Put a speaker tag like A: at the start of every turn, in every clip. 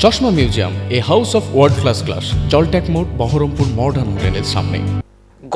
A: চশমা museum, a house of world class, জলট্যাক মোড়, বহরমপুর মডার্ন হোটেলের সামনে।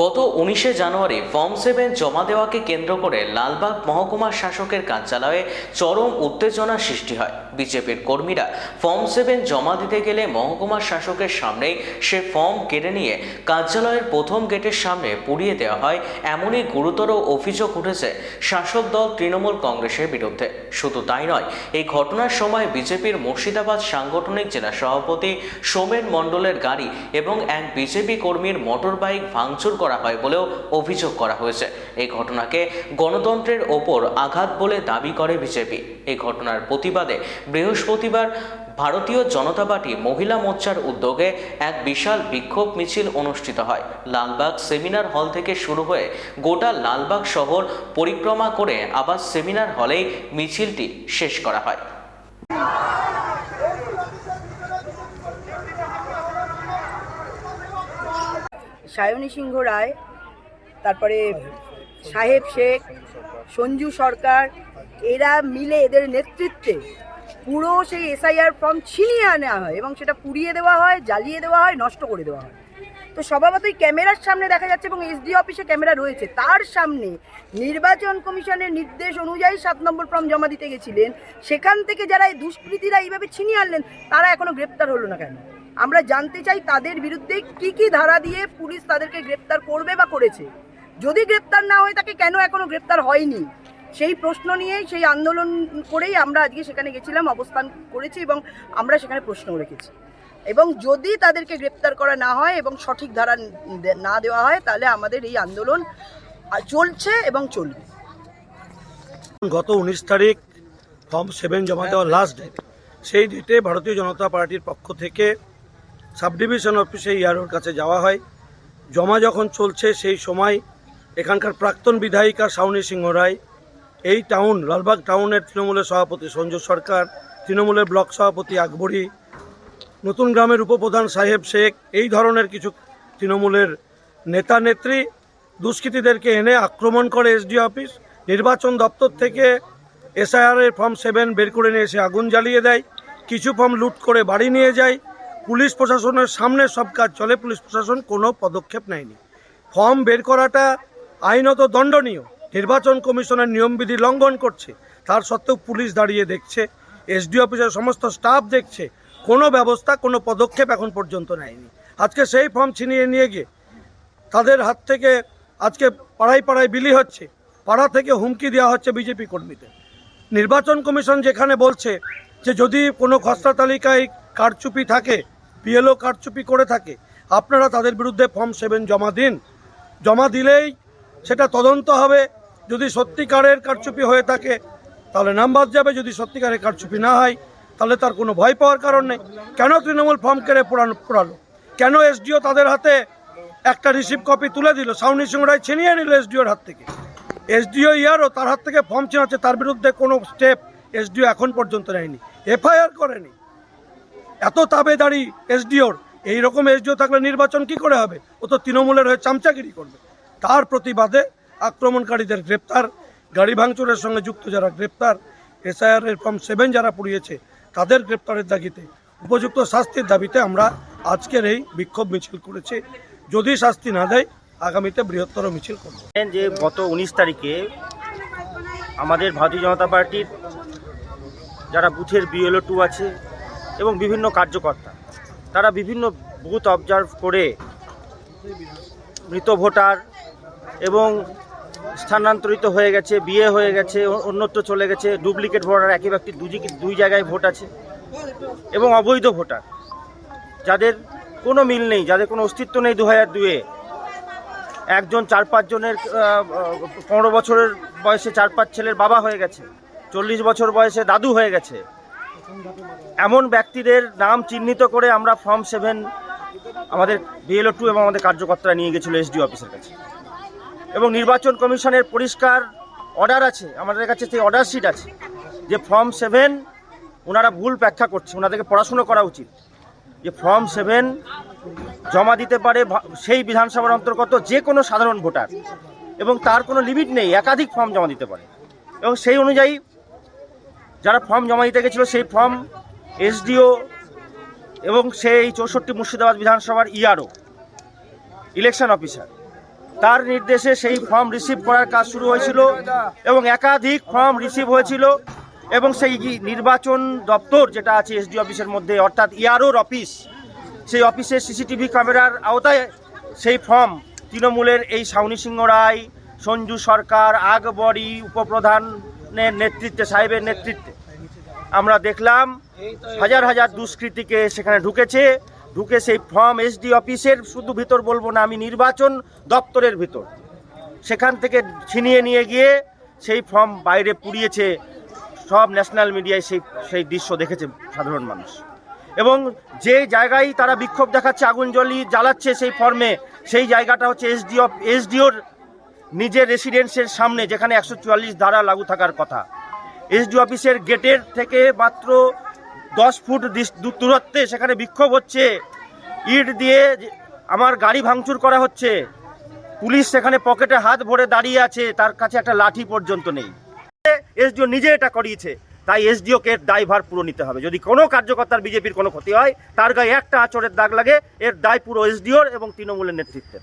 B: গত 19শে জানুয়ারি ফর্ম 7 জমা দেওয়াকে কেন্দ্র করে লালবাগ মহকুমা শাসকের কার্যালয়ে চরম উত্তেজনা সৃষ্টি হয়। বিজেপির কর্মীরা ফর্ম 7 জমা দিতে গেলে মহকুমা শাসকের সামনেই সে ফর্ম কেড়ে নিয়ে কার্যালয়ের প্রথম গেটের সামনে পুড়িয়ে দেওয়া হয়। এমনই গুরুতর অভিযোগ উঠেছে শাসক দল তৃণমূল কংগ্রেসের বিরুদ্ধে। শুধু তাই নয়, এই ঘটনার সময় বিজেপির মুর্শিদাবাদ সাংগঠনিক জেলা সভাপতি সোমেন মণ্ডলের গাড়ি এবং এক বিজেপি কর্মীর মোটর বাইক ভাঙচুর করা হয় বলেও অভিযোগ করা হয়েছে। এই ঘটনাকে গণতন্ত্রের ওপর আঘাত বলে দাবি করে বিজেপি। এই ঘটনার প্রতিবাদে বৃহস্পতিবার ভারতীয় জনতা পার্টি মহিলা মোর্চার উদ্যোগে এক বিশাল বিক্ষোভ মিছিল অনুষ্ঠিত হয়। লালবাগ সেমিনার হল থেকে শুরু হয়ে গোটা লালবাগ শহর পরিক্রমা করে আবার সেমিনার হলেই মিছিলটি শেষ করা হয়।
C: সায়নী সিংহ রায়, তারপরে সাহেব শেখ, সঞ্জু সরকার, এরা মিলে এদের নেতৃত্বে পুরো সেই এসআইআর ফর্ম ছিনিয়ে আনা হয় এবং সেটা পুড়িয়ে দেওয়া হয়, জ্বালিয়ে দেওয়া হয়, নষ্ট করে দেওয়া হয়। তো স্বভাবতই ক্যামেরার সামনে দেখা যাচ্ছে এবং এসডি অফিসে ক্যামেরা রয়েছে, তার সামনে নির্বাচন কমিশনের নির্দেশ অনুযায়ী 7 নম্বর ফর্ম জমা দিতে গেছিলেন, সেখান থেকে যারা এই দুষ্কৃতীরা এইভাবে ছিনিয়ে আনলেন তারা এখনো গ্রেপ্তার হলো না কেন? আমরা জানতে চাই তাদের বিরুদ্ধে কি কি ধারা দিয়ে পুলিশ তাদেরকে গ্রেপ্তার করবে বা করেছে। যদি গ্রেপ্তার না হয় তাকে কেন এখনো গ্রেপ্তার হয়নি, সেই প্রশ্ন নিয়েই, সেই আন্দোলন করেই আমরা আজকে সেখানে গেছিলাম, অবস্থান করেছি এবং আমরা সেখানে প্রশ্ন রেখেছি। এবং যদি তাদেরকে গ্রেপ্তার করা না হয় এবং সঠিক ধারা না দেওয়া হয় তাহলে আমাদের এই আন্দোলন চলছে এবং চলবে।
D: গত 19 তারিখ ফর্ম 7 জমা দেওয়ার লাস্ট ডেট, সেই ডেটে ভারতীয় জনতা পার্টির পক্ষ থেকে সাব ডিভিশন অফিসে ইয়ারোর কাছে যাওয়া হয়। জমা যখন চলছে সেই সময় এখানকার প্রাক্তন বিধায়িকা সায়নী সিংহ রায়, এই টাউন লালবাগ টাউনের তৃণমূলের সভাপতি সঞ্জু সরকার, তৃণমূলের ব্লক সভাপতি আকবরী, নতুন গ্রামের উপপ্রধান সাহেব শেখ, এই ধরনের কিছু তৃণমূলের নেতা নেত্রী দুষ্কৃতীদেরকে এনে আক্রমণ করে এসডি অফিস। নির্বাচন দপ্তর থেকে এসআইআরের ফর্ম 7 বের করে নিয়ে এসে আগুন জ্বালিয়ে দেয়, কিছু ফর্ম লুট করে বাড়ি নিয়ে যায়। পুলিশ প্রশাসনের সামনে সব কাজ চলে, পুলিশ প্রশাসন কোনো পদক্ষেপ নেয়নি। ফর্ম বের করাটা আইনত দণ্ডনীয়, নির্বাচন কমিশনের নিয়মবিধি লঙ্ঘন করছে, তার সত্ত্বেও পুলিশ দাঁড়িয়ে দেখছে, এসডি অফিসের সমস্ত স্টাফ দেখছে, কোনো ব্যবস্থা, কোনো পদক্ষেপ এখন পর্যন্ত নেয়নি। আজকে সেই ফর্ম ছিনিয়ে নিয়ে গিয়ে তাদের হাত থেকে আজকে পাড়ায় পাড়ায় বিলি হচ্ছে, পাড়া থেকে হুমকি দেওয়া হচ্ছে বিজেপি কর্মীদের। নির্বাচন কমিশন যেখানে বলছে যে যদি কোনো খসড়া তালিকায় কারচুপি থাকে, পিএলও কারচুপি করে থাকে, আপনারা তাদের বিরুদ্ধে ফর্ম 7 জমা দিন, জমা দিলেই সেটা তদন্ত হবে। যদি সত্যিকারের কারচুপি হয়ে থাকে তাহলে নাম বাদ যাবে, যদি সত্যিকারের কারচুপি না হয় তাহলে তার কোনো ভয় পাওয়ার কারণ নেই। কেন তৃণমূল ফর্ম কেড়ে পোড়ালো? কেন এসডিও তাদের হাতে একটা রিসিভ কপি তুলে দিল? সায়নী সিংহ রায় ছিনিয়ে নিল এসডিওর হাত থেকে। এসডিও ইয়ারও তার হাত থেকে ফর্ম ছিনাচ্ছে, তার বিরুদ্ধে কোনো স্টেপ এসডিও এখন পর্যন্ত নেয়নি, এফআইআর করেনি। এত তাবেদারি এসডিওর, এইরকম এসডিও থাকলে নির্বাচন কি করে হবে? ও তো তৃণমূলের হয়ে চামচাগিরি করবে। তার প্রতিবাদে আক্রমণকারীদের গ্রেপ্তার, গাড়ি ভাঙচুরের সঙ্গে যুক্ত যারা গ্রেপ্তার, এসআইআরের ফর্ম 7 যারা পুড়িয়েছে তাদের গ্রেপ্তারের দাবিতে, উপযুক্ত শাস্তির দাবিতে আমরা আজকের এই বিক্ষোভ মিছিল করেছি। যদি শাস্তি না দেয় আগামীতে বৃহত্তর মিছিল করব।
E: যে গত 19 তারিখে আমাদের ভারতীয় জনতা পার্টির যারা বুথের বিএলও 2 আছে এবং বিভিন্ন কার্যকর্তা, তারা বিভিন্ন বুথ অবজার্ভ করে মৃত ভোটার এবং স্থানান্তরিত হয়ে গেছে, বিয়ে হয়ে গেছে, অন্যত্র চলে গেছে, ডুপ্লিকেট ভোটার, একই ব্যক্তি দুই জায়গায় ভোট আছে এবং অবৈধ ভোটার যাদের কোনো মিল নেই, যাদের কোনো অস্তিত্ব নেই 2002-এ, একজন 4-5 জনের 15 বছরের বয়সে 4-5 ছেলের বাবা হয়ে গেছে, 40 বছর বয়সে দাদু হয়ে গেছে। এমন ব্যক্তিদের নাম চিহ্নিত করে আমরা ফর্ম 7 আমাদের বিএলও 2 এবং আমাদের কার্যকর্তারা নিয়ে গেছিল এসডি অফিসের কাছে এবং নির্বাচন কমিশনের পরিষ্কার অর্ডার আছে, আমাদের কাছে সেই অর্ডার শিট আছে যে ফর্ম 7 ওনারা ভুল ব্যাখ্যা করছে, ওনাদেরকে পড়াশুনো করা উচিত যে ফর্ম 7 জমা দিতে পারে সেই বিধানসভার অন্তর্গত যে কোনো সাধারণ ভোটার এবং তার কোনো লিমিট নেই, একাধিক ফর্ম জমা দিতে পারে। এবং সেই অনুযায়ী যারা ফর্ম জমা দিতে গেছিলো সেই ফর্ম এসডিও এবং সেই 64 মুর্শিদাবাদ বিধানসভার ইআরও ইলেকশন অফিসার, তার নির্দেশে সেই ফর্ম রিসিভ করার কাজ শুরু হয়েছিল এবং একাধিক ফর্ম রিসিভ হয়েছিল এবং সেই নির্বাচন দপ্তর যেটা আছে এসডি অফিসের মধ্যে অর্থাৎ ইআরওর অফিস, সেই অফিসের সিসিটিভি ক্যামেরার আওতায় সেই ফর্ম তৃণমূলের এই সাউনি সিংহ রায়, সঞ্জু সরকার, আকবরী উপপ্রধানের নেতৃত্বে, সাহেবের নেতৃত্বে আমরা দেখলাম হাজার হাজার দুষ্কৃতীকে সেখানে ঢুকে সেই ফর্ম এসডি অফিসের শুধু ভিতর বলবো না, আমি নির্বাচন দপ্তরের ভিতর সেখান থেকে ছিনিয়ে নিয়ে গিয়ে সেই ফর্ম বাইরে পুড়িয়েছে। সব ন্যাশনাল মিডিয়ায় সেই দৃশ্য দেখেছে সাধারণ মানুষ। এবং যে জায়গায় তারা বিক্ষোভ দেখাচ্ছে, আগুন জ্বালাচ্ছে সেই ফর্মে, সেই জায়গাটা হচ্ছে এসডিওর নিজের রেসিডেন্সের সামনে, যেখানে 144 ধারা লাগু থাকার কথা। এসডি অফিসের গেটের থেকে মাত্র 10 ফুট দূরত্বে সেখানে বিক্ষোভ হচ্ছে, ইট দিয়ে আমার গাড়ি ভাঙচুর করা হচ্ছে, পুলিশ সেখানে পকেটে হাত ভরে দাঁড়িয়ে আছে, তার কাছে একটা লাঠি পর্যন্ত নেই। এসডিও নিজে এটা করিয়েছে, তাই এসডিওকে দায়ভার পুরো নিতে হবে। যদি কোনো কার্যকর্তার বিজেপির কোনো ক্ষতি হয়, তার গায়ে একটা আঁচড়ের দাগ লাগে, এর দায় পুরো এসডিওর এবং তৃণমূলের নেতৃত্বের।